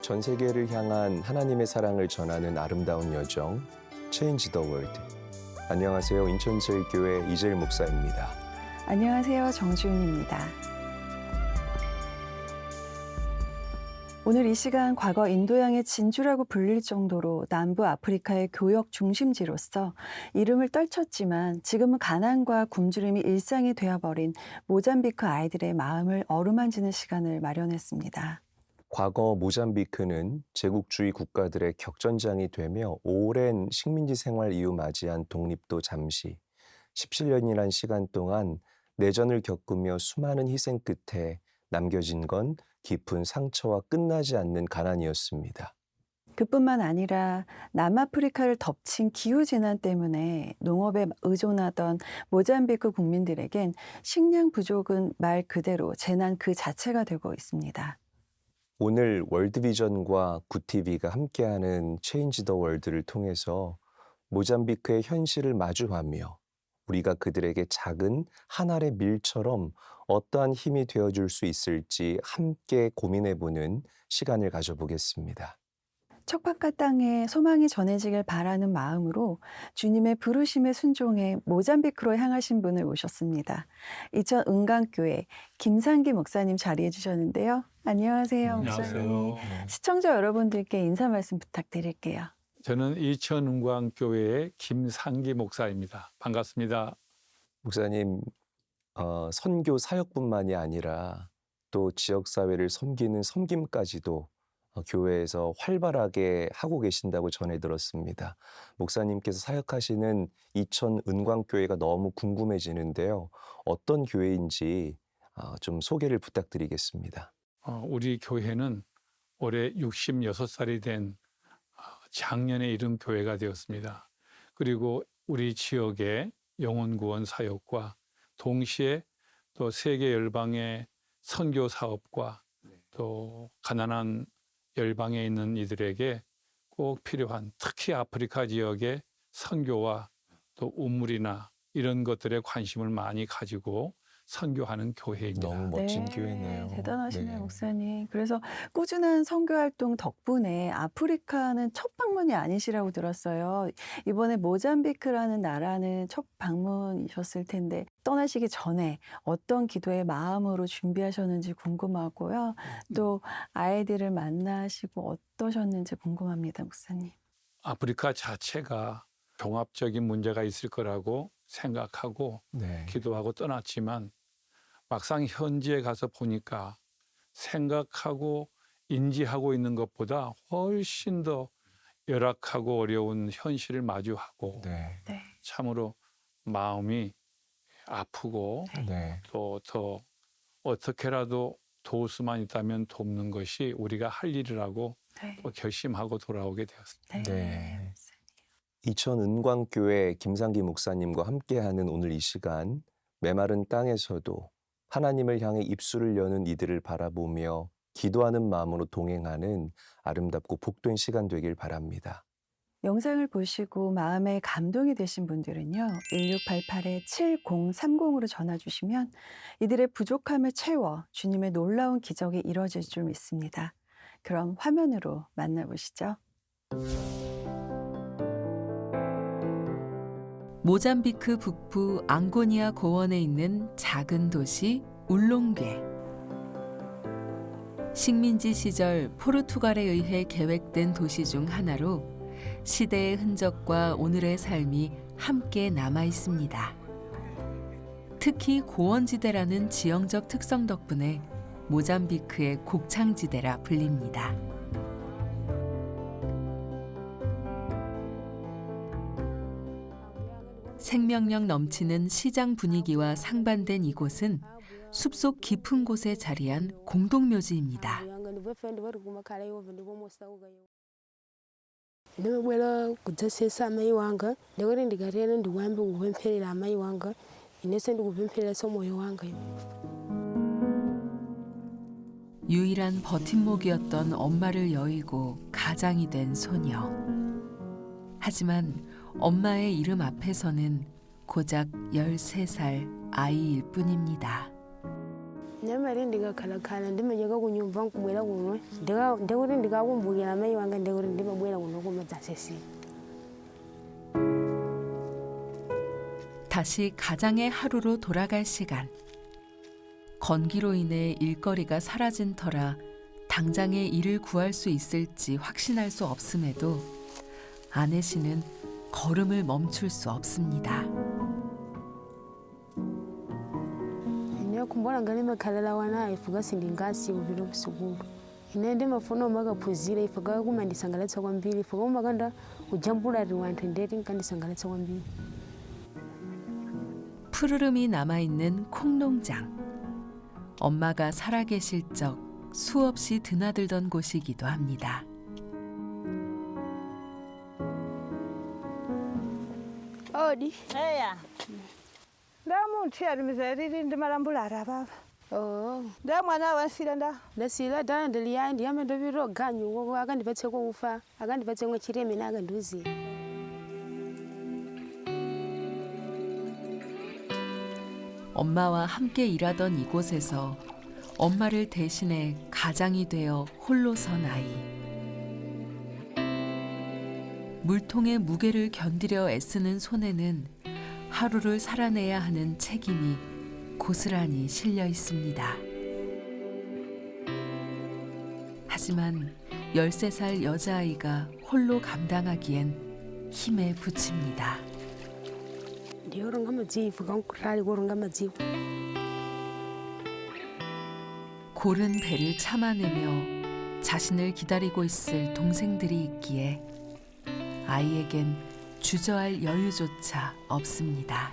전 세계를 향한 하나님의 사랑을 전하는 아름다운 여정, Change the World. 안녕하세요. 인천제일교회 이재일 목사입니다. 안녕하세요. 정지훈입니다. 오늘 이 시간 과거 인도양의 진주라고 불릴 정도로 남부 아프리카의 교역 중심지로서 이름을 떨쳤지만 지금은 가난과 굶주림이 일상이 되어버린 모잠비크 아이들의 마음을 어루만지는 시간을 마련했습니다. 과거 모잠비크는 제국주의 국가들의 격전장이 되며 오랜 식민지 생활 이후 맞이한 독립도 잠시 17년이란 시간 동안 내전을 겪으며 수많은 희생 끝에 남겨진 건 깊은 상처와 끝나지 않는 가난이었습니다. 그뿐만 아니라 남아프리카를 덮친 기후재난 때문에 농업에 의존하던 모잠비크 국민들에겐 식량 부족은 말 그대로 재난 그 자체가 되고 있습니다. 오늘 월드비전과 굿TV가 함께하는 Change the World를 통해서 모잠비크의 현실을 마주하며 우리가 그들에게 작은 한 알의 밀처럼 어떠한 힘이 되어줄 수 있을지 함께 고민해보는 시간을 가져보겠습니다. 척박한 땅에 소망이 전해지길 바라는 마음으로 주님의 부르심에 순종해 모잠비크로 향하신 분을 모셨습니다. 이천 은광교회 김상기 목사님 자리해 주셨는데요. 안녕하세요, 목사님. 안녕하세요. 시청자 여러분들께 인사 말씀 부탁드릴게요. 저는 이천은광교회의 김상기 목사입니다. 반갑습니다. 목사님, 선교 사역뿐만이 아니라 또 지역사회를 섬기는 섬김까지도 교회에서 활발하게 하고 계신다고 전해 들었습니다. 목사님께서 사역하시는 이천 은광교회가 너무 궁금해지는데요. 어떤 교회인지 좀 소개를 부탁드리겠습니다. 우리 교회는 올해 66살이 된 작년에 이른 교회가 되었습니다. 그리고 우리 지역의 영혼구원 사역과 동시에 또 세계 열방의 선교 사업과 또 가난한 열방에 있는 이들에게 꼭 필요한 특히 아프리카 지역의 선교와 또 우물이나 이런 것들에 관심을 많이 가지고 선교하는 교회입니다. 너무 멋진 교회네요. 대단하시네요, 네. 목사님. 그래서 꾸준한 선교 활동 덕분에 아프리카는 첫 방문이 아니시라고 들었어요. 이번에 모잠비크라는 나라는 첫 방문이셨을 텐데 떠나시기 전에 어떤 기도의 마음으로 준비하셨는지 궁금하고요. 또 아이들을 만나시고 어떠셨는지 궁금합니다, 목사님. 아프리카 자체가 종합적인 문제가 있을 거라고 생각하고 네. 기도하고 떠났지만 막상 현지에 가서 보니까 생각하고 인지하고 있는 것보다 훨씬 더 열악하고 어려운 현실을 마주하고 네. 네. 참으로 마음이 아프고 네. 또 더 어떻게라도 도울 수만 있다면 돕는 것이 우리가 할 일이라고 네. 또 결심하고 돌아오게 되었습니다. 네. 이천 은광교회 김상기 목사님과 함께하는 오늘 이 시간, 메마른 땅에서도 하나님을 향해 입술을 여는 이들을 바라보며 기도하는 마음으로 동행하는 아름답고 복된 시간 되길 바랍니다. 영상을 보시고 마음에 감동이 되신 분들은요. 1688-7030으로 전화 주시면 이들의 부족함을 채워 주님의 놀라운 기적이 이루어질 줄 믿습니다. 그럼 화면으로 만나보시죠. 모잠비크 북부 앙고니아 고원에 있는 작은 도시 울롱괴. 식민지 시절 포르투갈에 의해 계획된 도시 중 하나로 시대의 흔적과 오늘의 삶이 함께 남아 있습니다. 특히 고원지대라는 지형적 특성 덕분에 모잠비크의 곡창지대라 불립니다. 생명력 넘치는 시장 분위기와 상반된 이곳은 숲속 깊은 곳에 자리한 공동묘지입니다. 유일한 버팀목이었던 엄마를 여의고 가장이 된 소녀. 하지만 엄마의 이름 앞에서는 고작 13살 아이일 뿐입니다. nyamara ndiga kala ndima jaga kunyumva nkubwera kuno ndekuti ndikakumbukira amayi wanga ndekuti ndimabwera kuno kumadzasesi. 다시 가장의 하루로 돌아갈 시간. 건기로 인해 일거리가 사라진 터라 당장에 일을 구할 수 있을지 확신할 수 없음에도 아내 씨는 걸음을 멈출 수 없습니다. kumbona ngani makhalala wana ifuka sindingasi ubiro kusukulu ine ndimafuna umakaphunzira ifuka kumandisangalatsa kwambiri ifuka umakanda ujambulati wanthu ndeti nkandisangalatsa kwambiri. 푸르름이 남아있는 콩농장. 엄마가 살아계실 적 수없이 드나들던 곳이기도 합니다. 어디? 에야. ndamu tiari mizeriri ndimalambulata papa. nda mwana wansila nda. ndasila da ndiliya ndiyame ndoviro ganyu koko akandipatse kufa akandipatse mwe chireme akandiuzira. 엄마와 함께 일하던 이곳에서 엄마를 대신해 가장이 되어 홀로 선 아이. 물통의 무게를 견디려 애쓰는 손에는 하루를 살아내야 하는 책임이 고스란히 실려 있습니다. 하지만 13살 여자아이가 홀로 감당하기엔 힘에 부칩니다. ndiyoronga madzivu kankurali koronga madzivu. 고른 배를 참아내며 자신을 기다리고 있을 동생들이 있기에 아이에겐 주저할 여유조차 없습니다.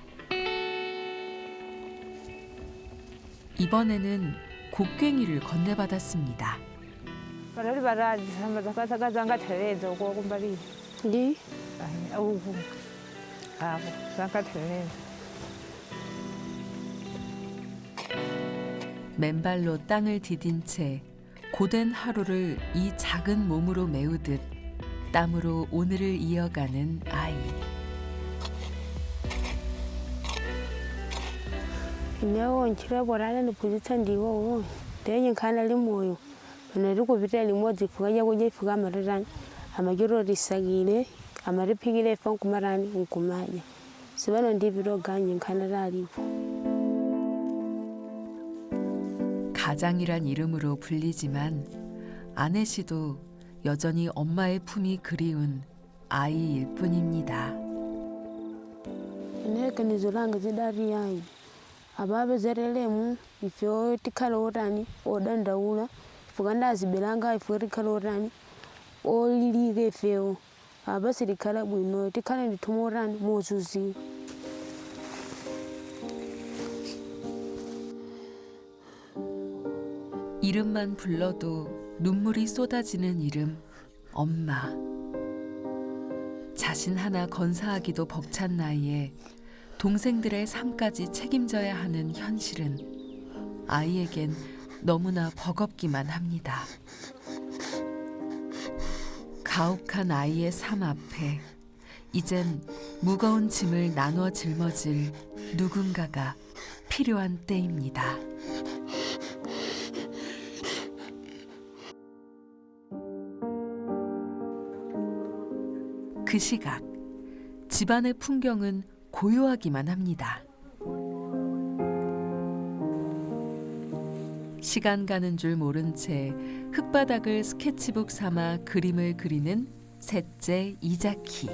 이번에는 곡괭이를 건네받았습니다. barari barazi samba zakazanga telezo ko kumbali. ndi auku. abo zanga telezo. 맨발로 땅을 디딘 채 고된 하루를 이 작은 몸으로 메우듯 땀으로 오늘을 이어가는 아이. inewo nchira borana ndiphunzitsa ndiwowo ndenye nkhana limoyo pano likupita limodzi ifuka chakudya ifuka amatatani amachiro risakile amatiphikire ifa nkumatani nkumadya sipano ndipita ganye nkhana talipo. 가장이란 이름으로 불리지만 아내 씨도 여전히 엄마의 품이 그리운 아이일 뿐입니다. ineganizo langa zidali yayi ababe zerelemu ife tikhala otani odandaula ifuka ndaziberanga ife tikhala otani olilika ifewo abasi tikhala bwino tikhala ndithuma otani mozuzira. 이름만 불러도 눈물이 쏟아지는 이름, 엄마. 자신 하나 건사하기도 벅찬 나이에 동생들의 삶까지 책임져야 하는 현실은 아이에겐 너무나 버겁기만 합니다. 가혹한 아이의 삶 앞에 이젠 무거운 짐을 나눠 짊어질 누군가가 필요한 때입니다. 그 시각, 집안의 풍경은 고요하기만 합니다. 시간 가는 줄 모른 채 흙바닥을 스케치북 삼아 그림을 그리는 셋째 이자키.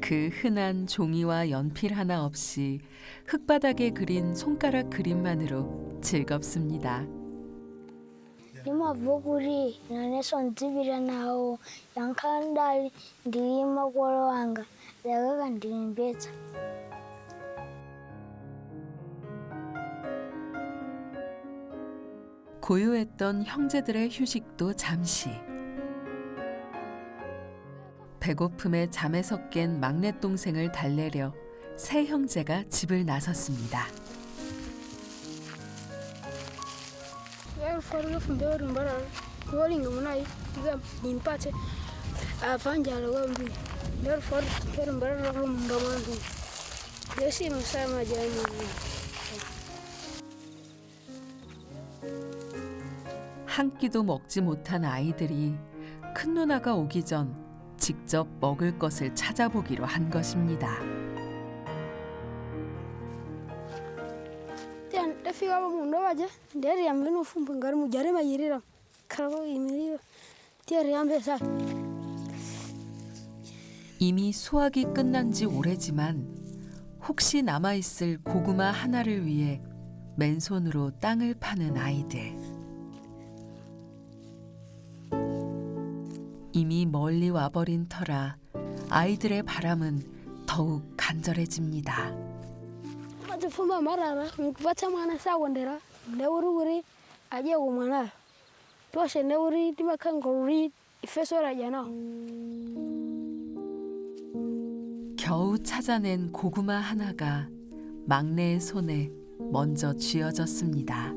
그 흔한 종이와 연필 하나 없이 흙바닥에 그린 손가락 그림만으로 즐겁습니다. Nimavukuri naneso nzibira nawo yankandali ndilima kwolo wanga yakaka ndilimbetsa. 고요했던 형제들의 휴식도 잠시. 배고픔에 잠에서 깬 막내 동생을 달래려 세 형제가 집을 나섰습니다. Faruga fundeur mbara kolinga munai iga nimpate afanjalo gambi Therefore, Jesse Musama Jani. 한 끼도 먹지 못한 아이들이 큰 누나가 오기 전 직접 먹을 것을 찾아보기로 한 것입니다. Tian, the figure of Mundoja, Derry and Mino Fumpangaru Jarima Yiri, Carlo Emilio, Thierry Ambessa. 이미 수확이 끝난 지 오래지만 혹시 남아있을 고구마 하나를 위해 맨손으로 땅을 파는 아이들. 이미 멀리 와버린 터라 아이들의 바람은 더욱 간절해집니다. What's the former Marara, Vatamana Sawandera, never worry, Ayaumana. Tosh and never read Makango read, if I saw Rajana. 겨우 찾아낸 고구마 하나가 막내의 손에 먼저 쥐어졌습니다.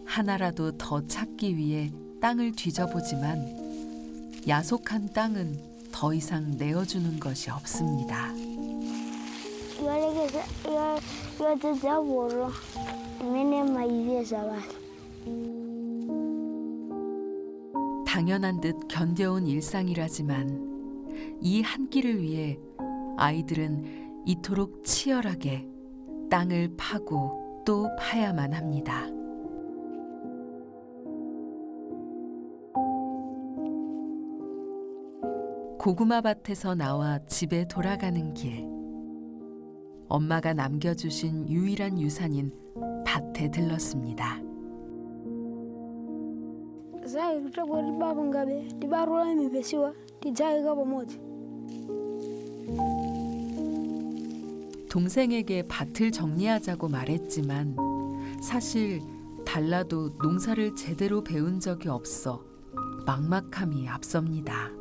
하나라도 더 찾기 위해 땅을 뒤져보지만 야속한 땅은 더 이상 내어주는 것이 없습니다. 당연한 듯 견뎌온 일상이라지만 이 한 끼를 위해 아이들은 이토록 치열하게 땅을 파고 또 파야만 합니다. 고구마 밭에서 나와 집에 돌아가는 길. 엄마가 남겨주신 유일한 유산인 밭에 들렀습니다. 동생에게 밭을 정리하자고 말했지만 사실 달라도 농사를 제대로 배운 적이 없어 막막함이 앞섭니다.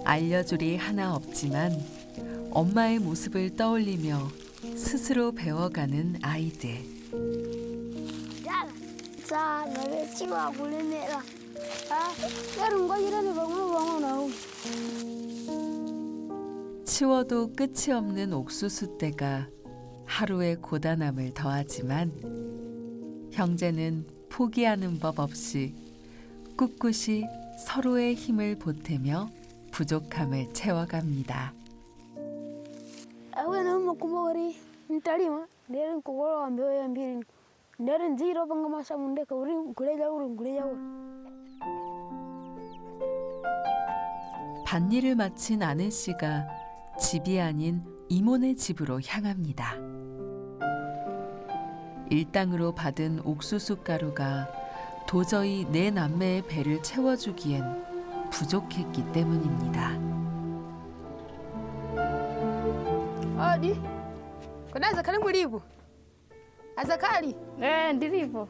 알려줄이 하나 없지만 엄마의 모습을 떠올리며 스스로 배워가는 아이들. 치워도 끝이 없는 옥수수 떼가 하루의 고단함을 더하지만 형제는 포기하는 법 없이 꿋꿋이 서로의 힘을 보태며 부족함을 채워갑니다. 밭일을 마친 아내 씨가 집이 아닌 이모네 집으로 향합니다. 일당으로 받은 옥수수 가루가 도저히 내 남매의 배를 채워주기엔 부족했기 때문입니다. 어디? 그나서 가는 거리고. 아자카리. Eh, ndiripo.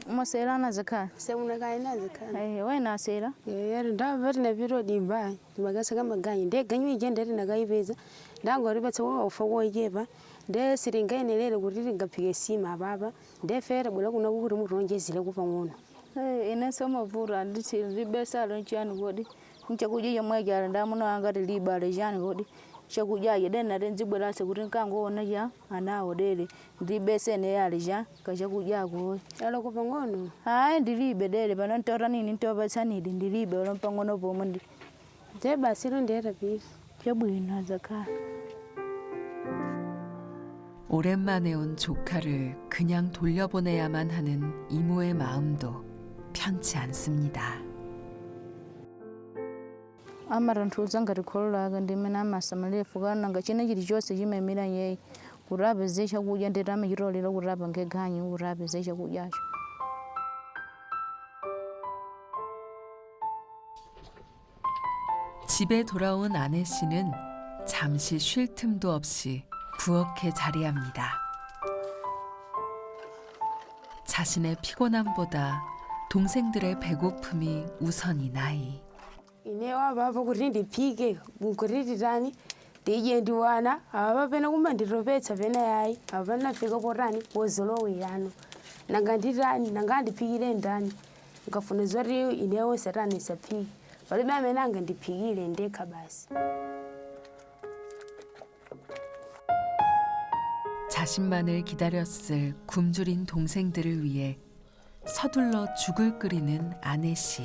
Masera na zaka. Sai mun ga ina zaka. Eh, wai na sera. Yarin da bar na biro din ba. Maga saka magani de ganyi gende na ga ibeza. Da ngori ba tawo fawo yeba. De siringa ne lele guriri ga pige sima baba. De fere bula kuna guri mu ronje zile ku pangono. Eh, ina sama vura nditi ribesa lonchiani godi. Nchakuja yamwe gyara ndamuno anga liba rejani godi. Shakuja yeden na denzi bula se gurin kango ona ya ana odele. Ribese ne yalija ka shakuja go. Yalo ku pangono. Ai ndiribe dele bana ntora nini ntoba sani ndiribe olon pangono bomundi. De basiro ndera bi. Yabwina zaka. 오랜만에 온 조카를 그냥 돌려보내야만 하는 이모의 마음도 편치 않습니다. Amaran tuzan ga rikola ga ndimina masamale fugana ga china jiri jose jime mina ye urabe zai shagu yande rama yirole la urabe nge ganyi urabe zai shagu yasho. 집에 돌아온 아내 씨는 잠시 쉴 틈도 없이 부엌에 자리합니다. 자신의 피곤함보다 동생들의 배고픔이 우선이 나이. Inewa baba kurindi pige, kurindi rani. ndijendi wana ava pena kumba ndiropetsa pena yayi ava nafika porani wozolowirano nanga nditani nanga andiphikire ndani ngafuna zoti inewo satani isaphiki palibe amene angandiphikire ndekha basi. 자신만을 기다렸을 굶주린 동생들을 위해 서둘러 죽을 끓이는 아내 씨.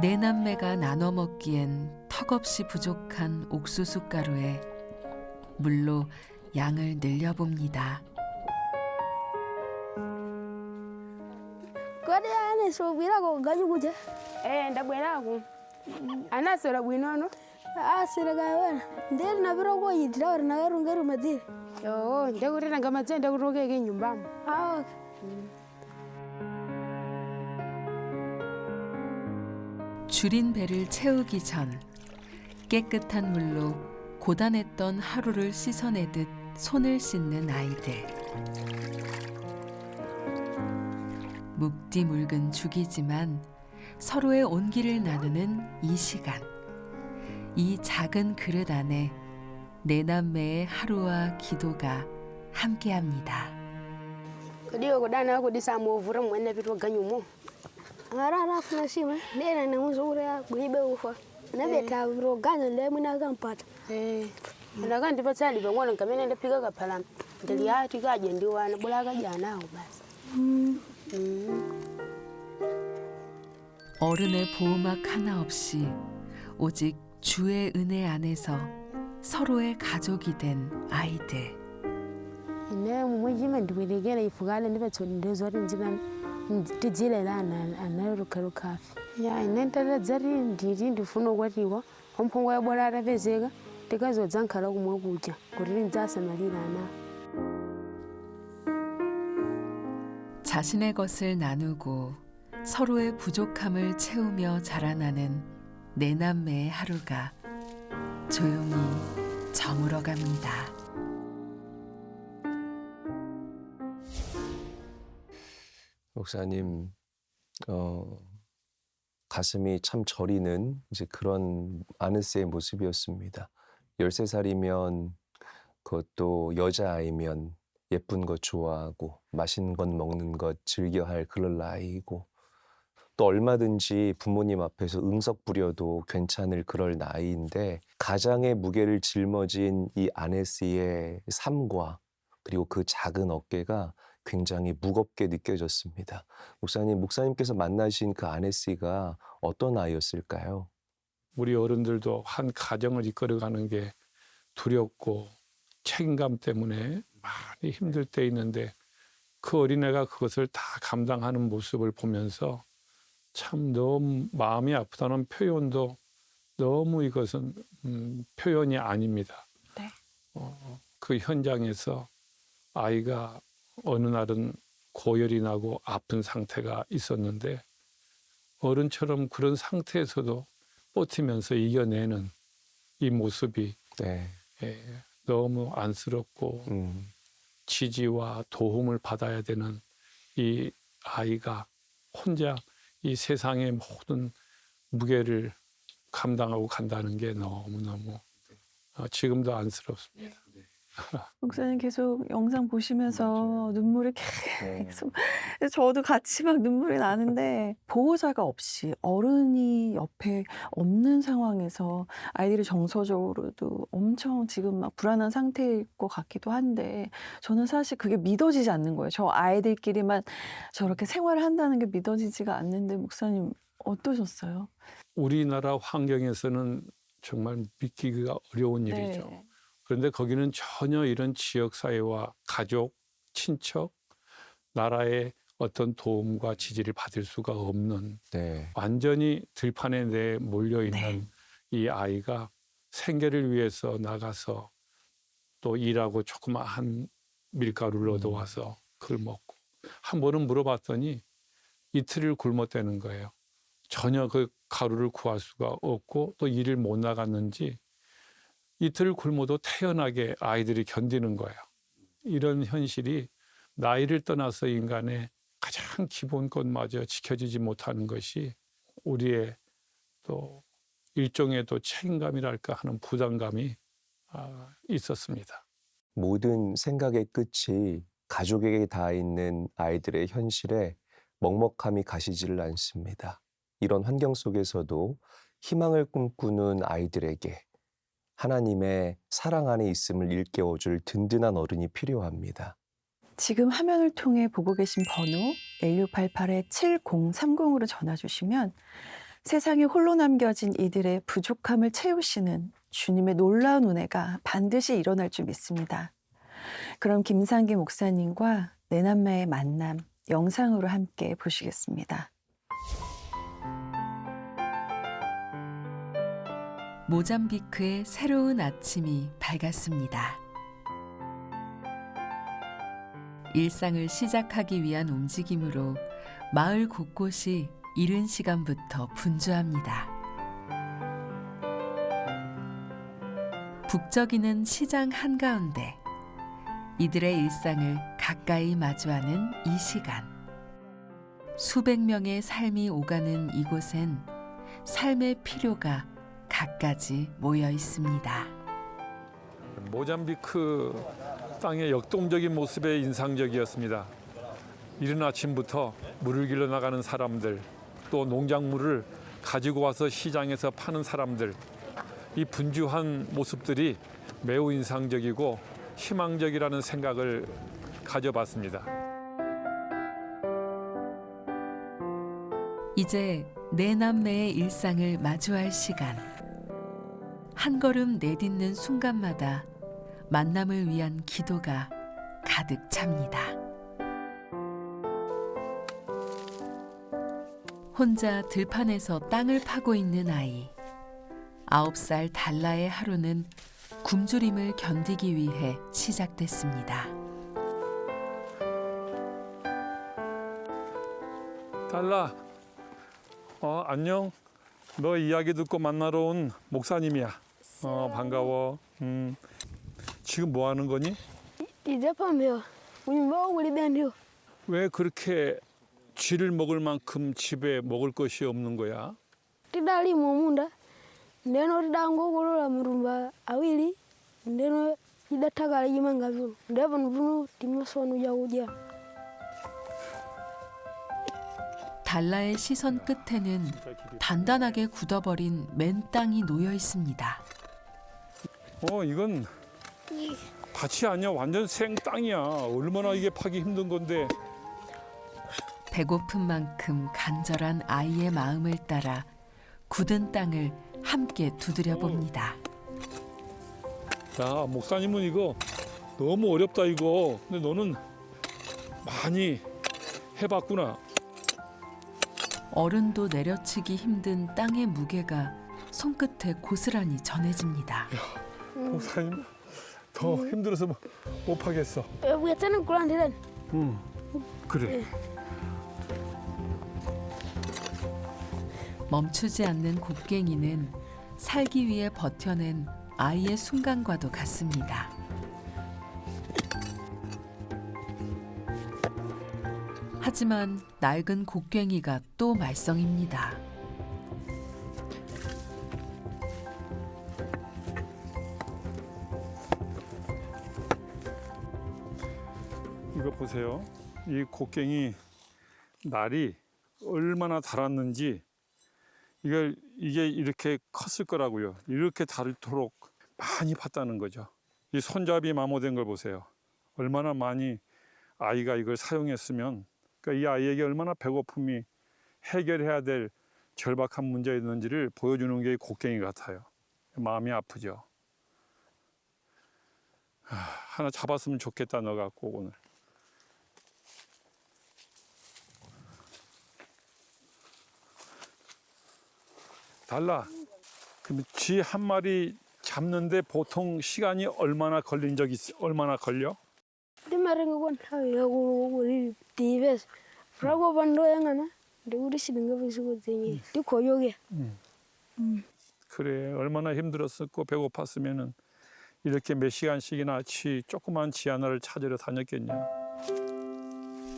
네 남매가 나눠 먹기엔 턱없이 부족한 옥수수 가루에 물로 양을 늘려봅니다. Kode ane sobira ko gaju kuje. ndabwerako anasora bwinono. Asira ga wena. Nderi na biro ko yidira ora na garu ngaru madiri. yoo ndekuti nanga madzi ndakutokeke nyumbamo. Ah. 줄인 배를 채우기 전 깨끗한 물로 고단했던 하루를 씻어내듯 손을 씻는 아이들. 묵디 묽은 죽이지만 서로의 온기를 나누는 이 시간. 이 작은 그릇 안에 네 남매의 하루와 기도가 함께합니다. kodiyo kudana kudisa movura mwene pitwa ganyumo. Ngara rafuna sima. Ndera na muzura gwibe ufa. Na beta biro ganyo le muna gampata. Ndaga ndipatsa libe ngona nkamene ndapika kaphala ndili ati kaje ndiwana bulaga janawo basi. 어른의 보호막 하나 없이 오직 주의 은혜 안에서 서로의 가족이 된 아이들. ine mumwejima ndikuitekera ifukale ndipatsa ndezoti nzikani tidzilera anarukarukafe ya ine ntatadzati nditi ndifuna ukwatiwa wamphongo yabwera atapezeka tikazodza nkhala kumwe kuja kuti ndidzasamalira ana. 자신의 것을 나누고 서로의 부족함을 채우며 자라나는 네 남매의 하루가 조용히 저물어갑니다. 목사님, 가슴이 참 저리는 이제 그런 아네스의 모습이었습니다. 13살이면 그것도 여자아이면 예쁜 것 좋아하고 맛있는 것 먹는 것 즐겨할 그런 나이고 또 얼마든지 부모님 앞에서 응석 부려도 괜찮을 그럴 나이인데 가장의 무게를 짊어진 이 아네스의 삶과 그리고 그 작은 어깨가 굉장히 무겁게 느껴졌습니다. 목사님께서 만나신 그 아네스가 어떤 아이였을까요? 우리 어른들도 한 가정을 이끌어가는 게 두렵고 책임감 때문에 많이 힘들 때 있는데 그 어린애가 그것을 다 감당하는 모습을 보면서 참 너무 마음이 아프다는 표현도 너무 이것은 표현이 아닙니다. 네. 그 현장에서 아이가 어느 날은 고열이 나고 아픈 상태가 있었는데 어른처럼 그런 상태에서도 버티면서 이겨내는 이 모습이 네. 너무 안쓰럽고 지지와 도움을 받아야 되는 이 아이가 혼자 이 세상의 모든 무게를 감당하고 간다는 게 너무너무 지금도 안쓰럽습니다. 목사님 계속 영상 보시면서 눈물이 계속 저도 같이 막 눈물이 나는데 보호자가 없이 어른이 옆에 없는 상황에서 아이들이 정서적으로도 엄청 지금 막 불안한 상태일 것 같기도 한데 저는 사실 그게 믿어지지 않는 거예요. 저 아이들끼리만 저렇게 생활을 한다는 게 믿어지지가 않는데 목사님 어떠셨어요? 우리나라 환경에서는 정말 믿기가 어려운 일이죠. 네. 그런데 거기는 전혀 이런 지역사회와 가족, 친척, 나라의 어떤 도움과 지지를 받을 수가 없는 네. 완전히 들판에 내 몰려있는 네. 이 아이가 생계를 위해서 나가서 또 일하고 조그마한 밀가루를 얻어와서 그걸 먹고 한 번은 물어봤더니 이틀을 굶었다는 거예요. 전혀 그 가루를 구할 수가 없고 또 일을 못 나갔는지 이틀 굶어도 태연하게 아이들이 견디는 거예요. 이런 현실이 나이를 떠나서 인간의 가장 기본 것마저 지켜지지 못하는 것이 우리의 또 일종의 또 책임감이랄까 하는 부담감이 있었습니다. 모든 생각의 끝이 가족에게 닿아 있는 아이들의 현실에 먹먹함이 가시지를 않습니다. 이런 환경 속에서도 희망을 꿈꾸는 아이들에게 하나님의 사랑 안에 있음을 일깨워줄 든든한 어른이 필요합니다. 지금 화면을 통해 보고 계신 번호 1688-7030으로 전화 주시면 세상에 홀로 남겨진 이들의 부족함을 채우시는 주님의 놀라운 은혜가 반드시 일어날 줄 믿습니다. 그럼 김상기 목사님과 내남매의 만남 영상으로 함께 보시겠습니다. 모잠비크의 새로운 아침이 밝았습니다. 일상을 시작하기 위한 움직임으로 마을 곳곳이 이른 시간부터 분주합니다. 북적이는 시장 한가운데 이들의 일상을 가까이 마주하는 이 시간. 수백 명의 삶이 오가는 이곳엔 삶의 필요가 갖가지 모여 있습니다. 모잠비크 땅의 역동적인 모습에 인상적이었습니다. 이른 아침부터 물을 길러 나가는 사람들, 또 농작물을 가지고 와서 시장에서 파는 사람들, 이 분주한 모습들이 매우 인상적이고 희망적이라는 생각을 가져봤습니다. 이제 내 남매의 일상을 마주할 시간. 한 걸음 내딛는 순간마다 만남을 위한 기도가 가득 찹니다. 혼자 들판에서 땅을 파고 있는 아이. 9살 달라의 하루는 굶주림을 견디기 위해 시작됐습니다. 달라, 안녕. 너 이야기 듣고 만나러 온 목사님이야. 반가워. 지금 뭐 하는 거니? 왜 그렇게 쥐를 먹을 만큼 집에 먹을 것이 없는 거야? Ndeno ridango golola murumba awili ndeno idatagala yimangazulu ndebon bunu timmasonu jawudia. 달라의 시선 끝에는 단단하게 굳어버린 맨 땅이 놓여 있습니다. 이건 밭이 아니야. 완전 생 땅이야. 얼마나 이게 파기 힘든 건데. 배고픈 만큼 간절한 아이의 마음을 따라 굳은 땅을 함께 두드려 봅니다. 야, 목사님은 이거 너무 어렵다 이거. 근데 너는 많이 해봤구나. 어른도 내려치기 힘든 땅의 무게가 손끝에 고스란히 전해집니다. 목사님 더 힘들어서 못 파겠어. Bugata는 kulandiran. 그래. 멈추지 않는 곡괭이는 살기 위해 버텨낸 아이의 순간과도 같습니다. 하지만 낡은 곡괭이가 또 말썽입니다. 이거 보세요. 이 곡괭이 날이 얼마나 닳았는지 이게 이렇게 컸을 거라고요. 이렇게 닳도록 많이 팠다는 거죠. 이 손잡이 마모된 걸 보세요. 얼마나 많이 아이가 이걸 사용했으면, 그러니까 이 아이에게 얼마나 배고픔이 해결해야 될 절박한 문제였는지를 보여주는 게 곡괭이 같아요. 마음이 아프죠. 하나 잡았으면 좋겠다 너 갖고 오늘. 달라. 그럼 쥐 한 마리 잡는데 보통 시간이 얼마나 걸린 적이 얼마나 걸려? Dimaringa gon hawo wuri tibes. Rago bando yangana. De uri sidinga bisugo tenyi. Di koyoge. 그래, 얼마나 힘들었었고 배고팠으면은 이렇게 몇 시간씩이나 조그만 쥐 하나를 찾으러 다녔겠냐.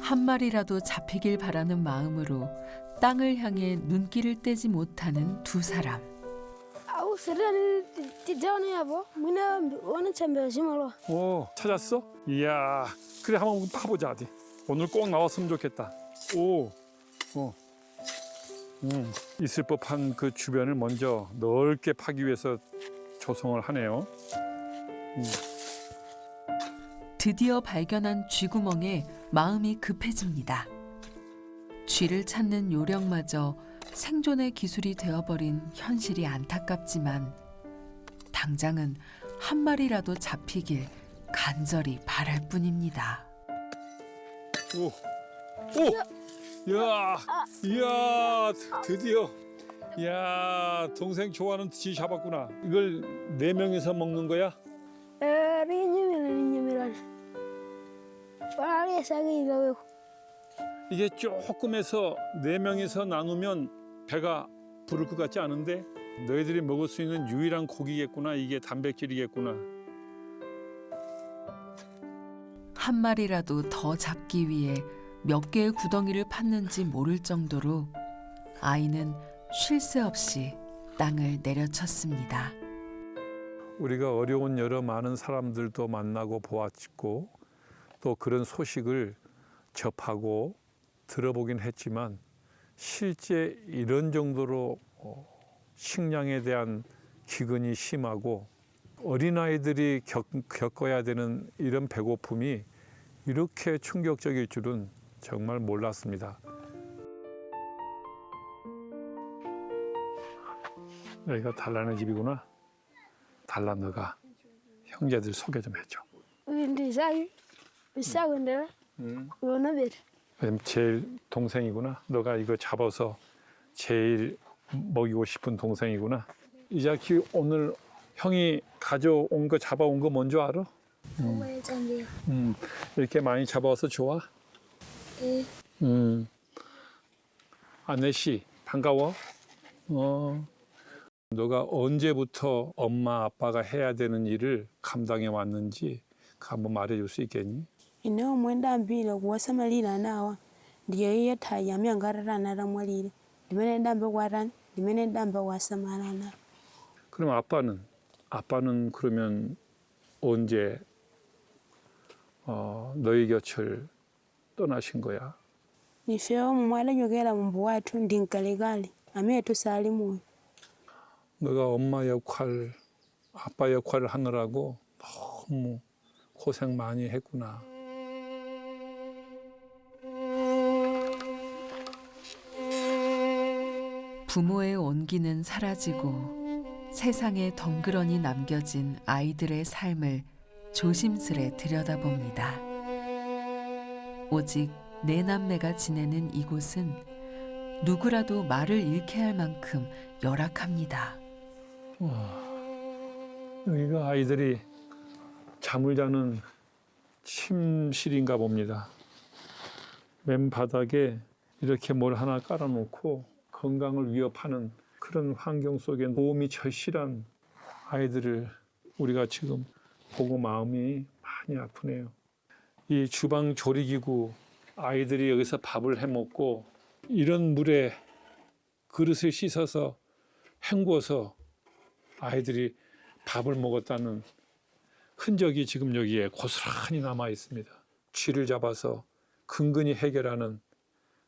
한 마리라도 잡히길 바라는 마음으로 땅을 향해 눈길을 떼지 못하는 두 사람. serani tijani hapo. Mina wana chambe shimalo. 오, 찾았어? 이야, 그래 한번 파보자 어디. 오늘 꼭 나왔으면 좋겠다. 오, 있을 법한 그 주변을 먼저 넓게 파기 위해서 조성을 하네요. 드디어 발견한 쥐구멍에 마음이 급해집니다. 쥐를 찾는 요령마저 생존의 기술이 되어버린 현실이 안타깝지만 당장은 한 마리라도 잡히길 간절히 바랄 뿐입니다. 오, 야, 이야, 드디어. 야, 동생 좋아하는 쥐 잡았구나. 이걸 4명이서 먹는 거야? Rinyumiran. Parali sagi ilawe. 이게 조금해서 4명이서 나누면 배가 부를 것 같지 않은데 너희들이 먹을 수 있는 유일한 고기겠구나. 이게 단백질이겠구나. 한 마리라도 더 잡기 위해 몇 개의 구덩이를 팠는지 모를 정도로 아이는 쉴 새 없이 땅을 내려쳤습니다. 우리가 어려운 여러 많은 사람들도 만나고 보았고 또 그런 소식을 접하고 들어보긴 했지만 실제 이런 정도로 식량에 대한 기근이 심하고 어린아이들이 겪어야 되는 이런 배고픔이 이렇게 충격적일 줄은 정말 몰랐습니다. 여기가 달란의 집이구나. 달란 너가 형제들 소개 좀 해줘. Ndi sagi. Bisago ndera. Wona ber. 제일 동생이구나. 너가 이거 잡아서 제일 먹이고 싶은 동생이구나. 이자키 오늘 형이 가져온 거 잡아온 거 뭔지 알아? Omaye chambe. 이렇게 많이 잡아와서 좋아? 아내 씨 반가워. 너가 언제부터 엄마 아빠가 해야 되는 일을 감당해 왔는지 한번 말해줄 수 있겠니? Ina mwenda mbila kuwasa malina nawa. Ndiyo iya ta yami angarara na ramwalire. Dimene dambe waran, dimene dambe wasa marana. 그럼 아빠는 그러면 언제 너희 곁을 떠나신 거야? Ni feo mwala nyogela mbu watu ndinkaligali. Ame tu salimu. 너가 엄마 역할, 아빠 역할을 하느라고 너무 고생 많이 했구나. 부모의 온기는 사라지고 세상에 덩그러니 남겨진 아이들의 삶을 조심스레 들여다봅니다. 오직 내 남매가 지내는 이곳은 누구라도 말을 잃게 할 만큼 열악합니다. 여기가 아이들이 잠을 자는 침실인가 봅니다. 맨 바닥에 이렇게 뭘 하나 깔아놓고 건강을 위협하는 그런 환경 속에 도움이 절실한 아이들을 우리가 지금 보고 마음이 많이 아프네요. 이 주방 조리기구, 아이들이 여기서 밥을 해먹고 이런 물에 그릇을 씻어서 헹궈서 아이들이 밥을 먹었다는 흔적이 지금 여기에 고스란히 남아 있습니다. 쥐를 잡아서 근근히 해결하는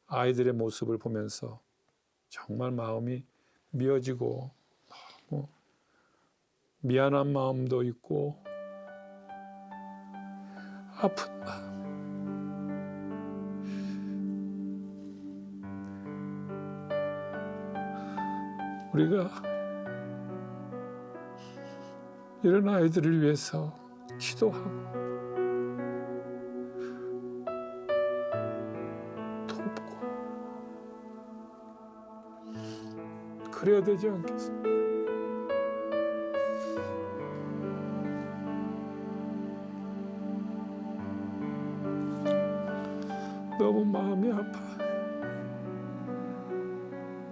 아이들의 모습을 보면서 정말 마음이 미어지고 너무 미안한 마음도 있고 아픈 마음. 우리가 이런 아이들을 위해서 기도하고 돕고 그래야 되지 않겠습니까? 너무 마음이 아파.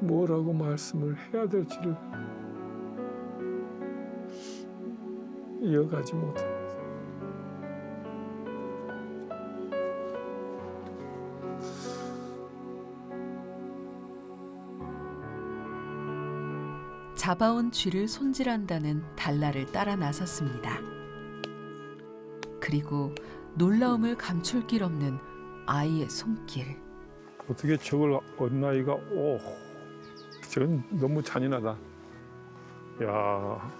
뭐라고 말씀을 해야 될지를 이어가지 못합니다. 잡아온 쥐를 손질한다는 달라를 따라 나섰습니다. 그리고 놀라움을 감출 길 없는 아이의 손길. 어떻게 저걸 어린아이가 저건 너무 잔인하다. 야,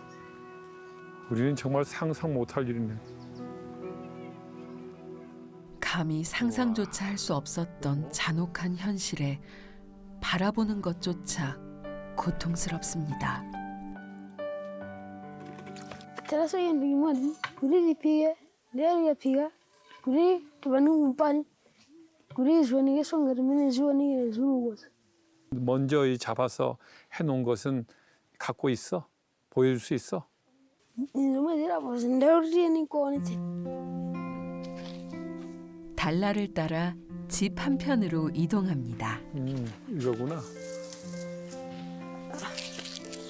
우리는 정말 상상 못할 일이네. 감히 상상조차 할 수 없었던 잔혹한 현실에 바라보는 것조차 고통스럽습니다. Terasa yang dimana, kuri dipiga, dia piga, kuri tubanu umpani, kuri zuani kesong germine zuani zulu was. 먼저 이 잡아서 해놓은 것은 갖고 있어? 보여줄 수 있어? Nzuma dira bos ndori ni ko ni ti. 달라를 따라 집 한편으로 이동합니다. 이거구나.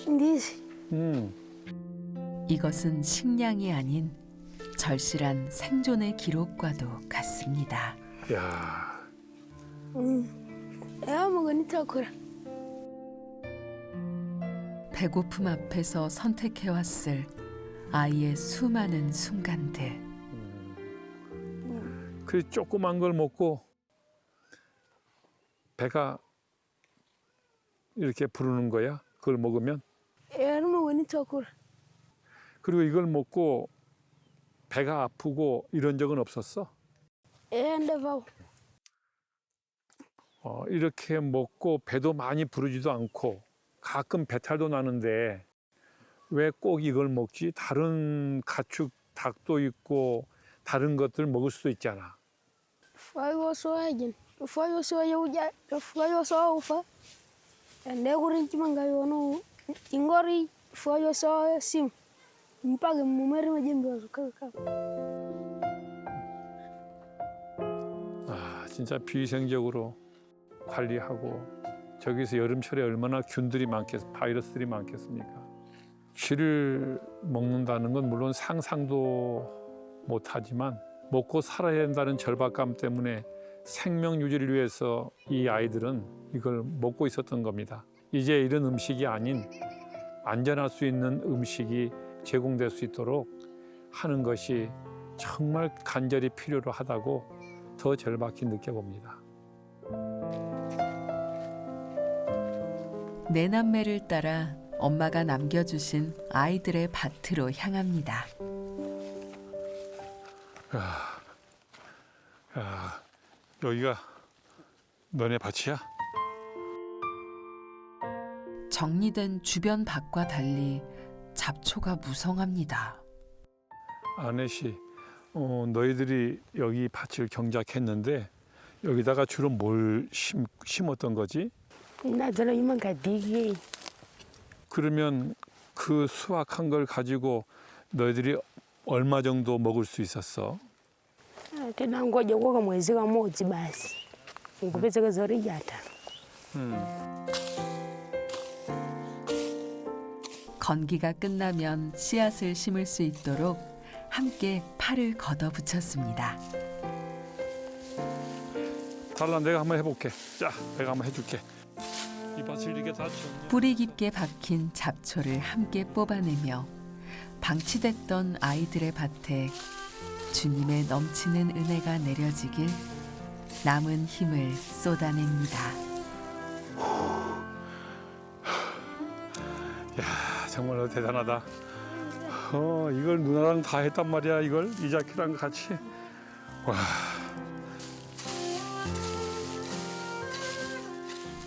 Ndisi. 이것은 식량이 아닌 절실한 생존의 기록과도 같습니다. 야, Ya magani takura. 배고픔 앞에서 선택해왔을 아이의 수많은 순간들. 그 조그만 걸 먹고 배가 이렇게 부르는 거야? 그걸 먹으면? Ya magani takura. 그리고 이걸 먹고 배가 아프고 이런 적은 없었어? Ya ndavao. 이렇게 먹고 배도 많이 부르지도 않고 가끔 배탈도 나는데 왜 꼭 이걸 먹지? 다른 가축, 닭도 있고 다른 것들 먹을 수도 있잖아. Fayo so ajin. Fayo so yauja. Fayo so ufa. Ande kurin chimanga yono. Ingori fayo so sim. Mpage mumeri majembe kaka. 아, 진짜 비위생적으로 관리하고 저기서 여름철에 얼마나 균들이 바이러스들이 많겠습니까? 쥐를 먹는다는 건 물론 상상도 못하지만 먹고 살아야 된다는 절박감 때문에 생명 유지를 위해서 이 아이들은 이걸 먹고 있었던 겁니다. 이제 이런 음식이 아닌 안전할 수 있는 음식이 제공될 수 있도록 하는 것이 정말 간절히 필요로 하다고 더 절박히 느껴봅니다. 내 남매를 따라 엄마가 남겨주신 아이들의 밭으로 향합니다. 야, 여기가 너네 밭이야? 정리된 주변 밭과 달리 잡초가 무성합니다. 아내씨, 너희들이 여기 밭을 경작했는데 여기다가 주로 뭘 심었던 거지? Na zara yuma ka digi. 그러면 그 수확한 걸 가지고 너희들이 얼마 정도 먹을 수 있었어? Tena ngoja kwa mwezi moja basi. Ngupeze zori jata. 건기가 끝나면 씨앗을 심을 수 있도록 함께 팔을 걷어붙였습니다. 달라, 내가 한번 해볼게. 자, 내가 한번 해줄게. 이 밭을 이게 다 정리. 뿌리 깊게 박힌 잡초를 함께 뽑아내며 방치됐던 아이들의 밭에 주님의 넘치는 은혜가 내려지길 남은 힘을 쏟아냅니다. 야, 정말 너 대단하다. 이걸 누나랑 다 했단 말이야. 이걸 이자키랑 같이. 와.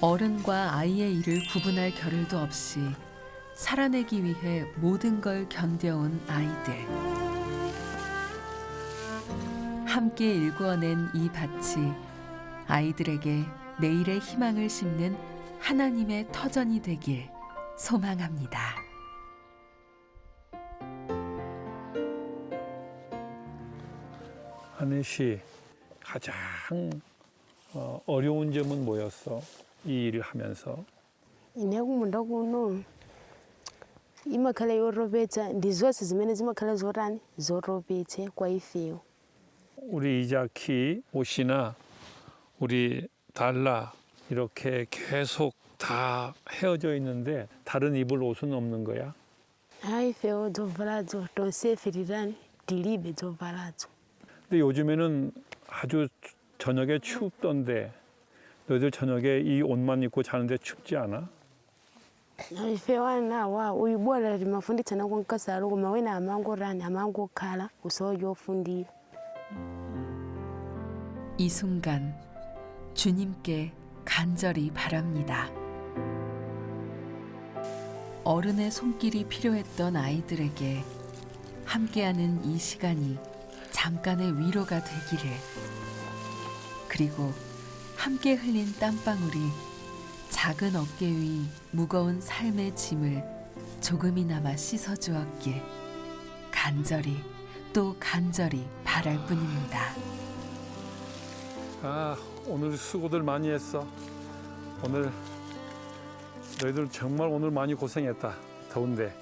어른과 아이의 일을 구분할 겨를도 없이 살아내기 위해 모든 걸 견뎌온 아이들. 함께 일구어낸 이 밭이 아이들에게 내일의 희망을 심는 하나님의 터전이 되길 소망합니다. 한혜 씨, 가장 어려운 점은 뭐였어? 이 일을 하면서. Inegu mundagu no. Imakala yorobeta ndizose zimene zimakala zorani zorobete kwa ifeyo. 우리 이자키, 오시나 우리 달라 이렇게 계속 다 헤어져 있는데 다른 입을 옷은 없는 거야? Ai feo dovalazo don se feriran dilibe dovalazo. 근데 요즘에는 아주 저녁에 춥던데 너희들 저녁에 이 옷만 입고 자는데 춥지 않아? Ai feo ana wa uibora rimafunditsa na kwankasaro kuma wena amango rani amango kala usojo fundi. 이 순간 주님께 간절히 바랍니다. 어른의 손길이 필요했던 아이들에게 함께하는 이 시간이 잠깐의 위로가 되기를. 그리고 함께 흘린 땀방울이 작은 어깨 위 무거운 삶의 짐을 조금이나마 씻어주었길 간절히 또 간절히 바랄 뿐입니다. 아, 오늘 수고들 많이 했어. 오늘 너희들 정말 오늘 많이 고생했다. 더운데.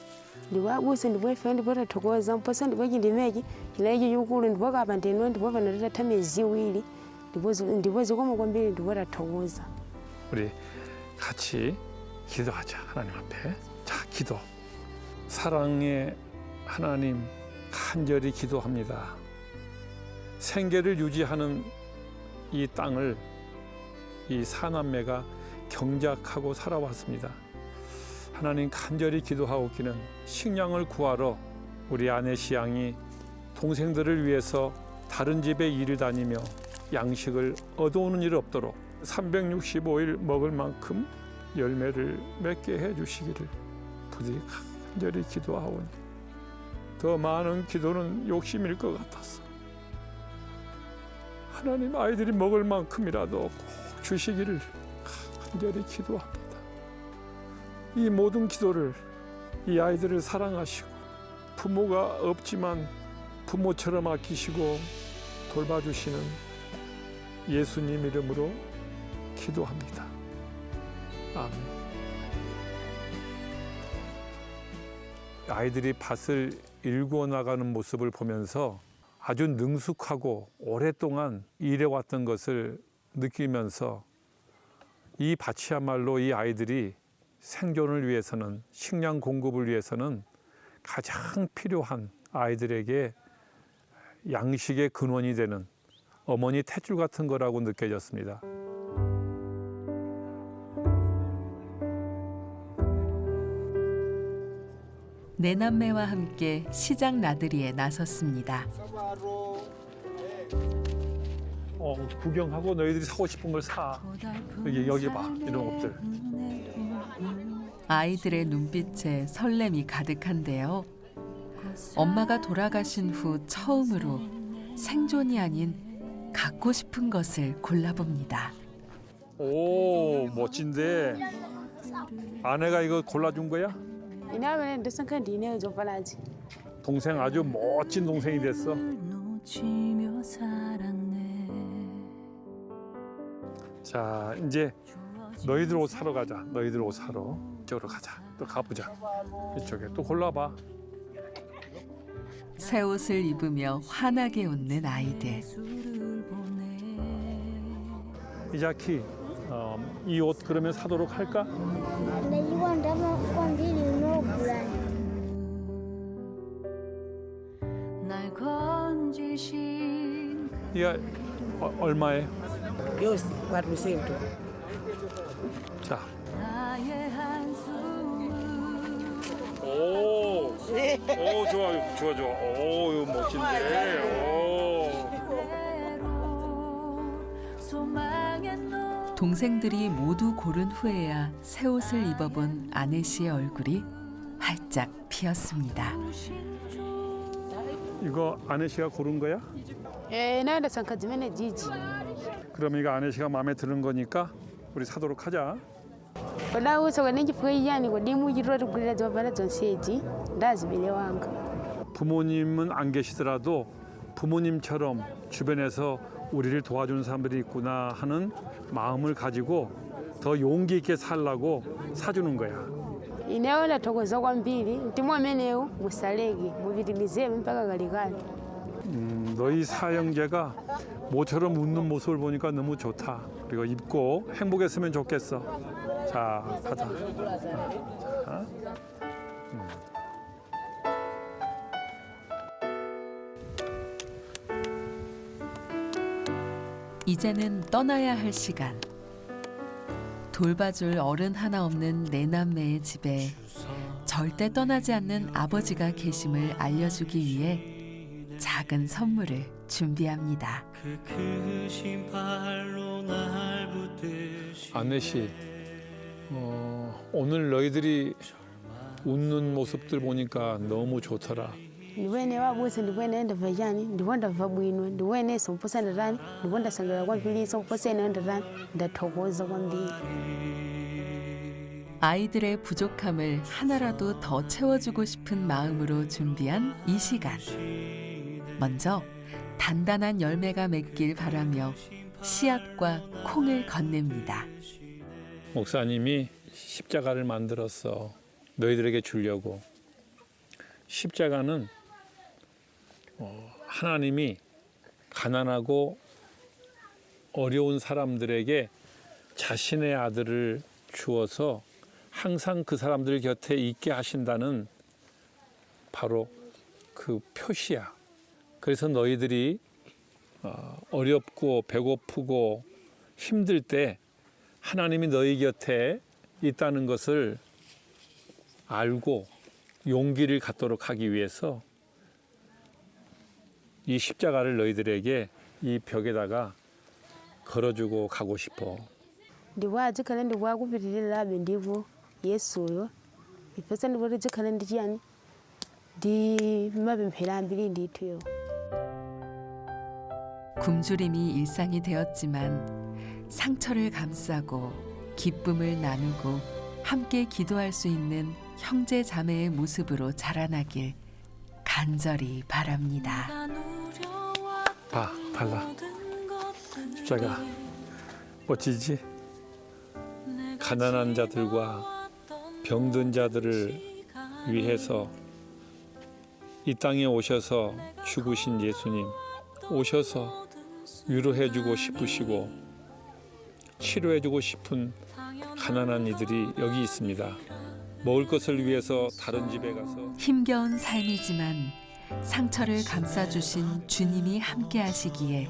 Ndiwa busi ndiwe feo ndibora tokoza mposa ndiwe jindimeji ilaje yukulu ndiwe kapanteno ndiwe vanarita tamezi iwiri ndiwe zikomo kwambiri ndiwera tokoza. 우리 같이 기도하자. 하나님 앞에. 자, 기도. 사랑의 하나님 간절히 기도합니다. 생계를 유지하는 이 땅을 이 사남매가 경작하고 살아왔습니다. 하나님 간절히 기도하옵기는 식량을 구하러 우리 아내시 양이 동생들을 위해서 다른 집에 일을 다니며 양식을 얻어오는 일 없도록 365일 먹을 만큼 열매를 맺게 해주시기를 부디 간절히 기도하오니 더 많은 기도는 욕심일 것 같았어. 하나님 아이들이 먹을 만큼이라도 꼭 주시기를 간절히 기도합니다. 이 모든 기도를 이 아이들을 사랑하시고 부모가 없지만 부모처럼 아끼시고 돌봐주시는 예수님 이름으로 기도합니다. 아멘. 아이들이 밭을 일구어 나가는 모습을 보면서 아주 능숙하고 오랫동안 일해왔던 것을 느끼면서 이 밭이야말로 이 아이들이 생존을 위해서는 식량 공급을 위해서는 가장 필요한 아이들에게 양식의 근원이 되는 어머니 탯줄 같은 거라고 느껴졌습니다. 내남매와 함께 시장 나들이에 나섰습니다. 구경하고 너희들이 사고 싶은 걸 사. 여기 봐, 이런 것들. 아이들의 눈빛에 설렘이 가득한데요. 엄마가 돌아가신 후 처음으로 생존이 아닌 갖고 싶은 것을 골라봅니다. 오, 멋진데. 아내가 이거 골라준 거야? Inawe ndo sanka ndine dovalazi. 동생 아주 멋진 동생이 됐어. 자, 이제 너희들 옷 사러 가자. 너희들 옷 사러. 이쪽으로 가자. 또 가보자. 이쪽에 또 골라봐. 새 옷을 입으며 환하게 웃는 아이들. 이자키, 이 옷 그러면 사도록 할까? 근데 이건 내가 꼰대리 노블란. 이게 얼마에? Yosi 400. 자. 오, 좋아. 오, 이거 멋진데. 동생들이 모두 고른 후에야 새 옷을 입어본 아내 씨의 얼굴이 활짝 피었습니다. 이거 아내 씨가 고른 거야? Naenda sanka jimene jiji. 그럼 이거 아내 씨가 마음에 드는 거니까 우리 사도록 하자. Wala uso wanenji fuyani ko dimu jirori kulira dovalazi zonseji ndazibele wanga. 부모님은 안 계시더라도 부모님처럼 주변에서 우리를 도와주는 사람들이 있구나 하는 마음을 가지고 더 용기 있게 살라고 사주는 거야. Ineona tokoza kwambiri mtimu amenewu musalege mubitimize mpaka galikali. 너희 사형제가 모처럼 웃는 모습을 보니까 너무 좋다. 그리고 입고 행복했으면 좋겠어. 자, 가자. 이제는 떠나야 할 시간. 돌봐줄 어른 하나 없는 내 남매의 집에 절대 떠나지 않는 아버지가 계심을 알려주기 위해 작은 선물을 준비합니다. 아내 씨, 오늘 너희들이 웃는 모습들 보니까 너무 좋더라. Ndiwene wabusi ndiwene enda vajani ndiwenda vabwino ndiwene somposa ndarani ndiwenda sangala kwambiri somposa ndarani ndathokoza kwambiri. 아이들의 부족함을 하나라도 더 채워주고 싶은 마음으로 준비한 이 시간. 먼저 단단한 열매가 맺길 바라며 씨앗과 콩을 건넵니다. 목사님이 십자가를 만들었어. 너희들에게 주려고. 십자가는 하나님이 가난하고 어려운 사람들에게 자신의 아들을 주어서 항상 그 사람들 곁에 있게 하신다는 바로 그 표시야. 그래서 너희들이 어렵고 배고프고 힘들 때 하나님이 너희 곁에 있다는 것을 알고 용기를 갖도록 하기 위해서 이 십자가를 너희들에게 이 벽에다가 걸어주고 가고 싶어. Ndiwa jikana ndiwa kupirira bendivo yesuyo ipesa ndiwori jikana ndijani ndi mabemphera ambiri ndithuyo. 굶주림이 일상이 되었지만 상처를 감싸고 기쁨을 나누고 함께 기도할 수 있는 형제 자매의 모습으로 자라나길 간절히 바랍니다. 봐, 발라. 십자가 멋지지? 가난한 자들과 병든 자들을 위해서 이 땅에 오셔서 죽으신 예수님, 오셔서 위로해주고 싶으시고 치료해주고 싶은 가난한 이들이 여기 있습니다. 먹을 것을 위해서 다른 집에 가서 힘겨운 삶이지만 상처를 감싸주신 주님이 함께 하시기에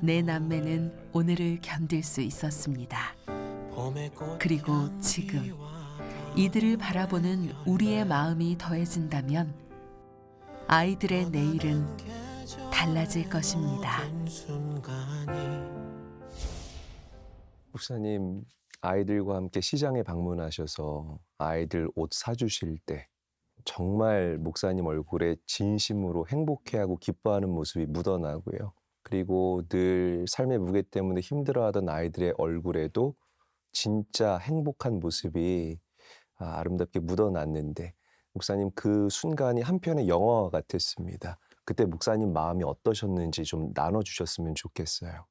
내 남매는 오늘을 견딜 수 있었습니다. 그리고 지금 이들을 바라보는 우리의 마음이 더해진다면 아이들의 내일은 달라질 것입니다. 목사님, 아이들과 함께 시장에 방문하셔서 아이들 옷 사주실 때 정말 목사님 얼굴에 진심으로 행복해하고 기뻐하는 모습이 묻어나고요. 그리고 늘 삶의 무게 때문에 힘들어하던 아이들의 얼굴에도 진짜 행복한 모습이 아름답게 묻어났는데 목사님 그 순간이 한편의 영화와 같았습니다. 그때 목사님 마음이 어떠셨는지 좀 나눠주셨으면 좋겠어요.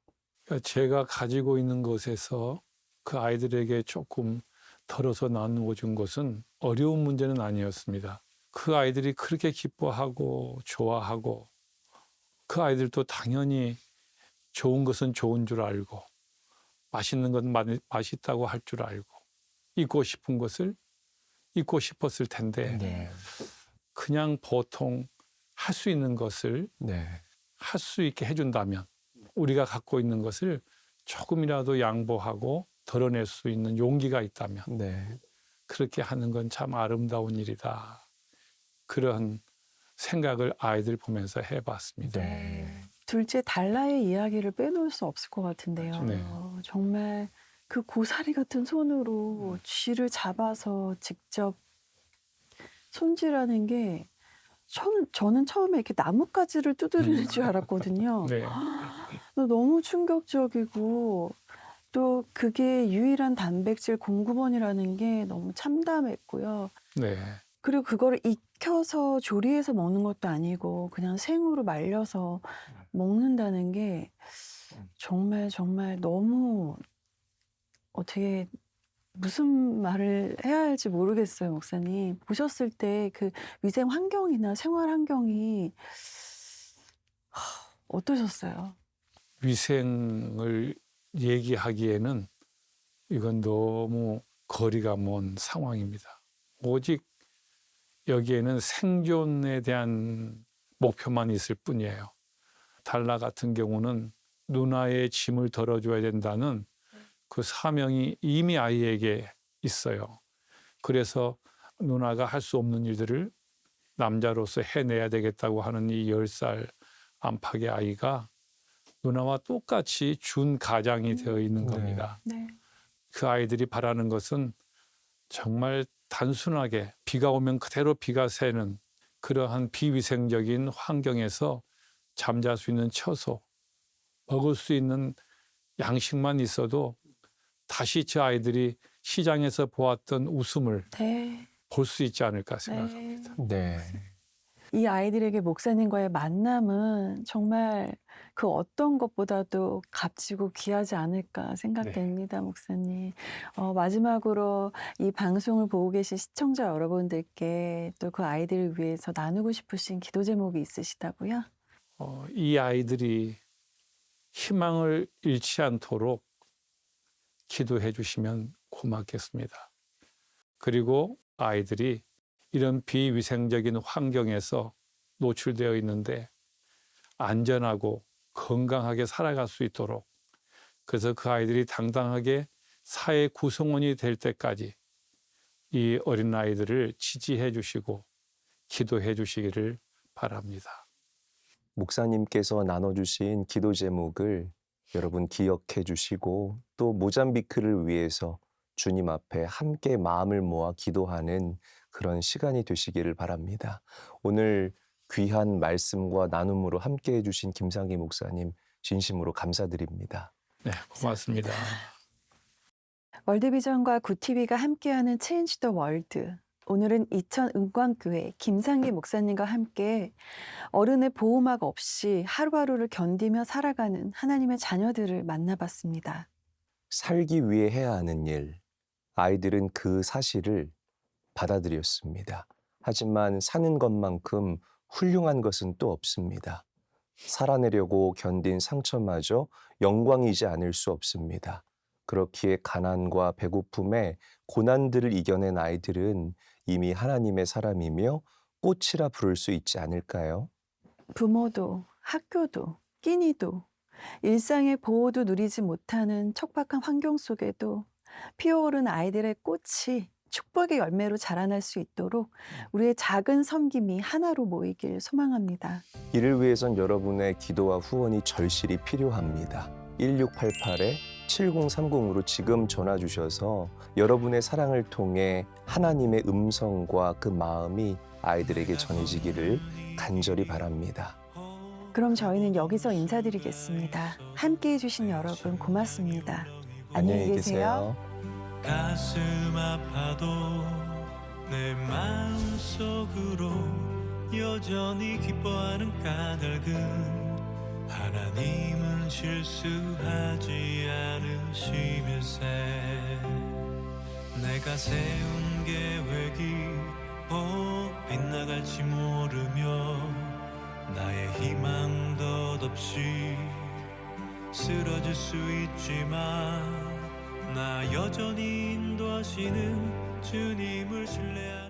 제가 가지고 있는 것에서 그 아이들에게 조금 덜어서 나누어 준 것은 어려운 문제는 아니었습니다. 그 아이들이 그렇게 기뻐하고 좋아하고 그 아이들도 당연히 좋은 것은 좋은 줄 알고 맛있는 건 맛있다고 할 줄 알고 잊고 싶은 것을 잊고 싶었을 텐데 네. 그냥 보통 할 수 있는 것을 네. 할 수 있게 해준다면 우리가 갖고 있는 것을 조금이라도 양보하고 덜어낼 수 있는 용기가 있다면 네. 그렇게 하는 건 참 아름다운 일이다. 그런 생각을 아이들 보면서 해봤습니다. 네. 둘째 달라의 이야기를 빼놓을 수 없을 것 같은데요. 네. 정말 그 고사리 같은 손으로 쥐를 잡아서 직접 손질하는 게 저는 처음에 이렇게 나뭇가지를 두드리는 줄 알았거든요. 네. 너무 충격적이고 또 그게 유일한 단백질 공급원이라는 게 너무 참담했고요. 네. 그리고 그거를 익혀서 조리해서 먹는 것도 아니고 그냥 생으로 말려서 먹는다는 게 정말 너무 어떻게 무슨 말을 해야 할지 모르겠어요, 목사님. 보셨을 때 그 위생 환경이나 생활 환경이 어떠셨어요? 위생을 얘기하기에는 이건 너무 거리가 먼 상황입니다. 오직 여기에는 생존에 대한 목표만 있을 뿐이에요. 달라 같은 경우는 누나의 짐을 덜어줘야 된다는 그 사명이 이미 아이에게 있어요. 그래서 누나가 할 수 없는 일들을 남자로서 해내야 되겠다고 하는 이 10살 안팎의 아이가 누나와 똑같이 준 가장이 되어 있는 겁니다. 네. 그 아이들이 바라는 것은 정말 단순하게 비가 오면 그대로 비가 새는 그러한 비위생적인 환경에서 잠잘 수 있는 처소, 먹을 수 있는 양식만 있어도 다시 저 아이들이 시장에서 보았던 웃음을 네. 볼 수 있지 않을까 생각합니다. 네. 이 아이들에게 목사님과의 만남은 정말 그 어떤 것보다도 값지고 귀하지 않을까 생각됩니다, 목사님. 마지막으로 이 방송을 보고 계신 시청자 여러분들께 또 그 아이들을 위해서 나누고 싶으신 기도 제목이 있으시다고요? 이 아이들이 희망을 잃지 않도록 기도해 주시면 고맙겠습니다. 그리고 아이들이 이런 비위생적인 환경에서 노출되어 있는데 안전하고 건강하게 살아갈 수 있도록, 그래서 그 아이들이 당당하게 사회 구성원이 될 때까지 이 어린아이들을 지지해 주시고 기도해 주시기를 바랍니다. 목사님께서 나눠주신 기도 제목을 여러분 기억해 주시고 또 모잠비크를 위해서 주님 앞에 함께 마음을 모아 기도하는 그런 시간이 되시기를 바랍니다. 오늘 귀한 말씀과 나눔으로 함께해 주신 김상기 목사님 진심으로 감사드립니다. 네, 고맙습니다. 월드비전과 굿TV가 함께하는 체인지 더 월드. 오늘은 이천 은광교회 김상기 목사님과 함께 어른의 보호막 없이 하루하루를 견디며 살아가는 하나님의 자녀들을 만나봤습니다. 살기 위해 해야 하는 일, 아이들은 그 사실을 받아들였습니다. 하지만 사는 것만큼 훌륭한 것은 또 없습니다. 살아내려고 견딘 상처마저 영광이지 않을 수 없습니다. 그렇기에 가난과 배고픔에 고난들을 이겨낸 아이들은 이미 하나님의 사람이며 꽃이라 부를 수 있지 않을까요? 부모도 학교도 끼니도 일상의 보호도 누리지 못하는 척박한 환경 속에도 피어오른 아이들의 꽃이 축복의 열매로 자라날 수 있도록 우리의 작은 섬김이 하나로 모이길 소망합니다. 이를 위해선 여러분의 기도와 후원이 절실히 필요합니다. 1688-7030으로 지금 전화 주셔서 여러분의 사랑을 통해 하나님의 음성과 그 마음이 아이들에게 전해지기를 간절히 바랍니다. 그럼 저희는 여기서 인사드리겠습니다. 함께해 주신 여러분 고맙습니다. 안녕히 계세요. 가슴 아파도 내 마음속으로 여전히 기뻐하는 까닭은 하나님은 실수하지 않으시면서 내가 세운 계획이 꼭 빗나갈지 모르며 나의 희망 덧없이 쓰러질 수 있지만 나 여전히 인도하시는 주님을 신뢰하는